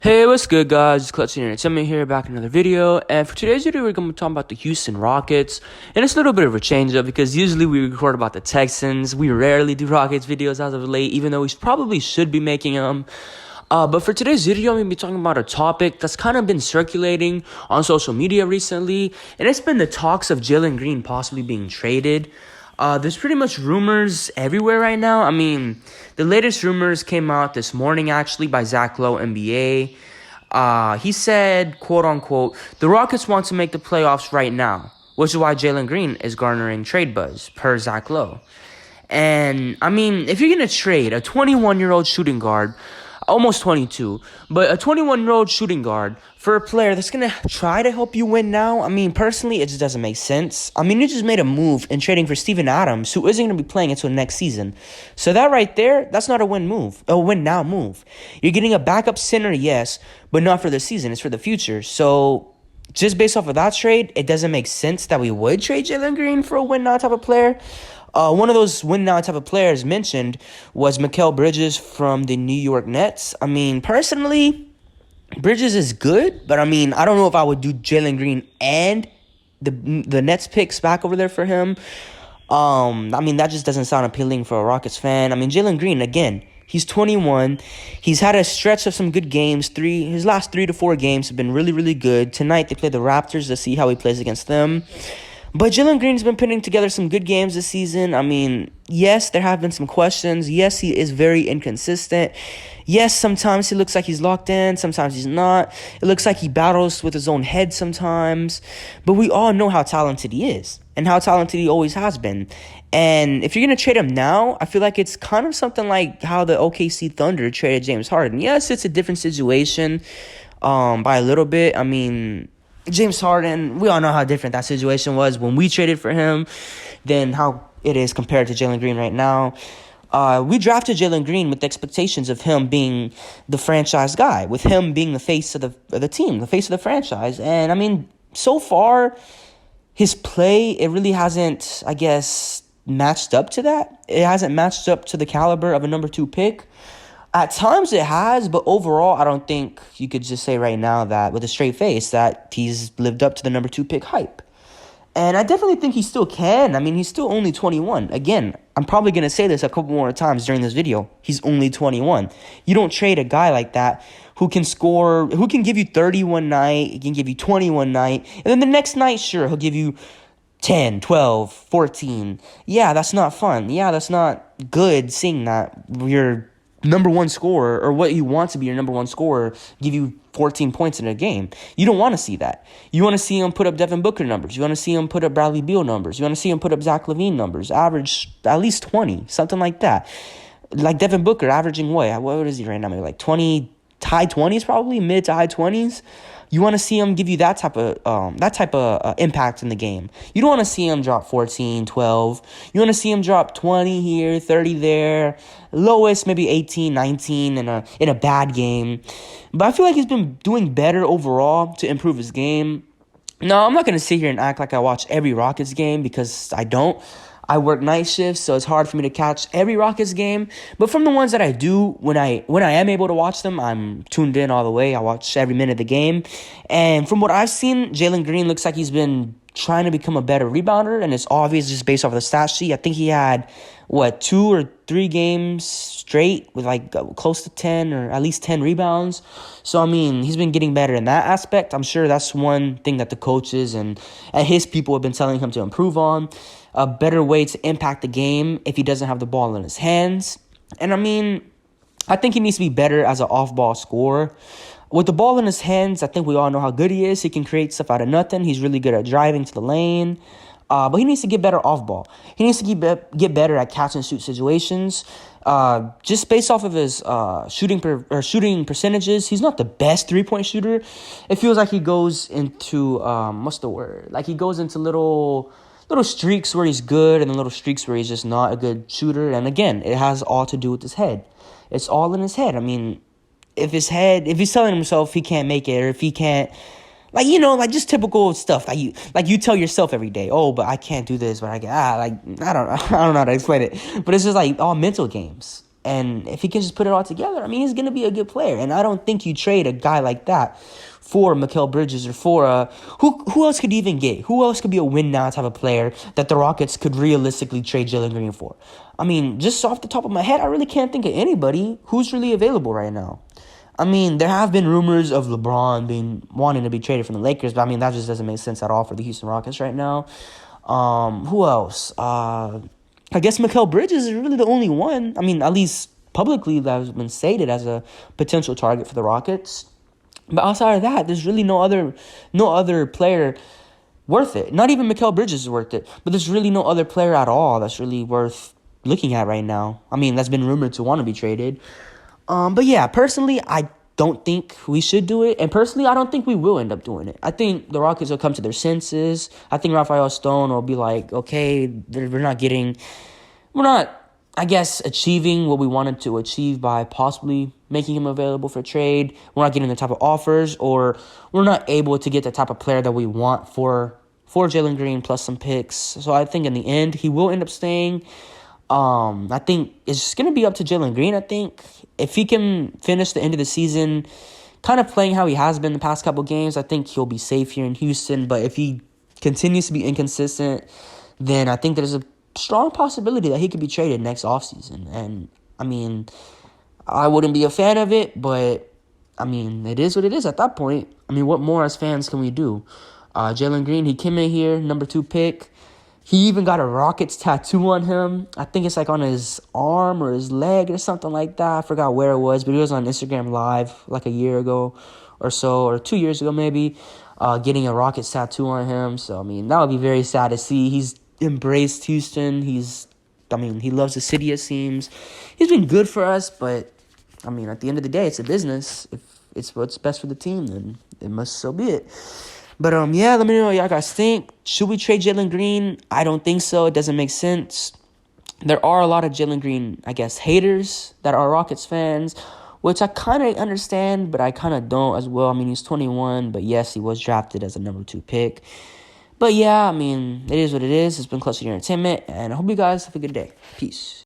Hey, what's good, guys? It's Clutch here, and Essam here, back in another video. And for today's video, we're going to be talking about the Houston Rockets. And it's a little bit of a change up because usually we record about the Texans. We rarely do Rockets videos as of late, even though we probably should be making them. But for today's video, I'm going to be talking about a topic that's kind of been circulating on social media recently. And it's been the talks of Jaylen Green possibly being traded. There's pretty much rumors everywhere right now. I mean, the latest rumors came out this morning, actually, by Zach Lowe, NBA. He said, quote unquote, the Rockets want to make the playoffs right now, which is why Jaylen Green is garnering trade buzz, per Zach Lowe. And, I mean, if you're going to trade a 21-year-old shooting guard, almost 22, but a 21-year-old shooting guard for a player that's going to try to help you win now, I mean, personally, it just doesn't make sense. I mean, you just made a move in trading for Steven Adams, who isn't going to be playing until next season. So that right there, that's not a win now move. You're getting a backup center, yes, but not for the season. It's for the future. So just based off of that trade, it doesn't make sense that we would trade Jaylen Green for a win now type of player. One of those win-now type of players mentioned was Mikal Bridges from the New York Nets. I mean, personally, Bridges is good, but I mean, I don't know if I would do Jaylen Green and the Nets picks back over there for him. I mean, that just doesn't sound appealing for a Rockets fan. I mean, Jaylen Green, again, he's 21. He's had a stretch of some good games. His last 3 to 4 games have been really, really good. Tonight, they play the Raptors. Let's see how he plays against them. But Jaylen Green's been putting together some good games this season. I mean, yes, there have been some questions. Yes, he is very inconsistent. Yes, sometimes he looks like he's locked in. Sometimes he's not. It looks like he battles with his own head sometimes. But we all know how talented he is and how talented he always has been. And if you're going to trade him now, I feel like it's kind of something like how the OKC Thunder traded James Harden. Yes, it's a different situation by a little bit. I mean, James Harden, we all know how different that situation was when we traded for him than how it is compared to Jaylen Green right now. We drafted Jaylen Green with the expectations of him being the franchise guy, with him being the face of the team, the face of the franchise. And, I mean, so far, his play, it really hasn't, I guess, matched up to that. It hasn't matched up to the caliber of a number 2 pick. At times it has, but overall, I don't think you could just say right now that with a straight face that he's lived up to the number 2 pick hype. And I definitely think he still can. I mean, he's still only 21. Again, I'm probably going to say this a couple more times during this video. He's only 21. You don't trade a guy like that who can score, who can give you 30 one night, he can give you 20 one night, and then the next night, sure, he'll give you 10, 12, 14. Yeah, that's not fun. Yeah, that's not good seeing that you're number 1 scorer, or what you want to be your number 1 scorer, give you 14 points in a game. You don't want to see that. You want to see him put up Devin Booker numbers. You want to see him put up Bradley Beal numbers. You want to see him put up Zach LaVine numbers, average at least 20, something like that. Like Devin Booker averaging what is he right now? Maybe like 20, high 20s probably, mid to high 20s. You want to see him give you that type of impact in the game. You don't want to see him drop 14, 12. You want to see him drop 20 here, 30 there. Lowest, maybe 18, 19 in a bad game. But I feel like he's been doing better overall to improve his game. No, I'm not going to sit here and act like I watch every Rockets game because I don't. I work night shifts, so it's hard for me to catch every Rockets game. But from the ones that I do, when I am able to watch them, I'm tuned in all the way. I watch every minute of the game. And from what I've seen, Jaylen Green looks like he's been trying to become a better rebounder, and it's obvious just based off of the stat sheet. I think he had, 2 or 3 games straight with like close to 10 or at least 10 rebounds. So, I mean, he's been getting better in that aspect. I'm sure that's one thing that the coaches and his people have been telling him to improve on. A better way to impact the game if he doesn't have the ball in his hands. And, I mean, I think he needs to be better as an off-ball scorer. With the ball in his hands, I think we all know how good he is. He can create stuff out of nothing. He's really good at driving to the lane. But he needs to get better off ball. He needs to get better at catch and shoot situations. Just based off of his shooting percentages, he's not the best 3-point shooter. It feels like he goes into what's the word? Like he goes into little streaks where he's good and then little streaks where he's just not a good shooter. And again, it has all to do with his head. It's all in his head. I mean, if he's telling himself he can't make it, or if he can't. Like just typical stuff like you tell yourself every day, oh, but I can't do this, but I don't know how to explain it. But it's just like all mental games. And if he can just put it all together, I mean, he's going to be a good player. And I don't think you trade a guy like that for Mikal Bridges or for who else could even get? Who else could be a win now type of player that the Rockets could realistically trade Jaylen Green for? I mean, just off the top of my head, I really can't think of anybody who's really available right now. I mean, there have been rumors of LeBron wanting to be traded from the Lakers, but I mean, that just doesn't make sense at all for the Houston Rockets right now. Who else? I guess Mikal Bridges is really the only one. I mean, at least publicly that has been stated as a potential target for the Rockets. But outside of that, there's really no other player worth it. Not even Mikal Bridges is worth it. But there's really no other player at all that's really worth looking at right now. I mean, that's been rumored to want to be traded. But yeah, personally, I don't think we should do it. And personally, I don't think we will end up doing it. I think the Rockets will come to their senses. I think Rafael Stone will be like, okay, we're not, I guess, achieving what we wanted to achieve by possibly making him available for trade. We're not getting the type of offers, or we're not able to get the type of player that we want for Jaylen Green plus some picks. So I think in the end, he will end up staying. I think it's going to be up to Jaylen Green, I think. If he can finish the end of the season kind of playing how he has been the past couple games, I think he'll be safe here in Houston. But if he continues to be inconsistent, then I think there's a strong possibility that he could be traded next offseason. And, I mean, I wouldn't be a fan of it, but, I mean, it is what it is at that point. I mean, what more as fans can we do? Jaylen Green, he came in here, number 2 pick. He even got a Rockets tattoo on him. I think it's like on his arm or his leg or something like that. I forgot where it was, but he was on Instagram Live like a year ago or so, or 2 years ago maybe, getting a Rockets tattoo on him. So, I mean, that would be very sad to see. He's embraced Houston. He loves the city, it seems. He's been good for us, but, I mean, at the end of the day, it's a business. If it's what's best for the team, then it must so be it. But, yeah, let me know what y'all guys think. Should we trade Jaylen Green? I don't think so. It doesn't make sense. There are a lot of Jaylen Green, I guess, haters that are Rockets fans, which I kind of understand, but I kind of don't as well. I mean, he's 21, but yes, he was drafted as a number 2 pick. But, yeah, I mean, it is what it is. It's been Clutch Entertainment, and I hope you guys have a good day. Peace.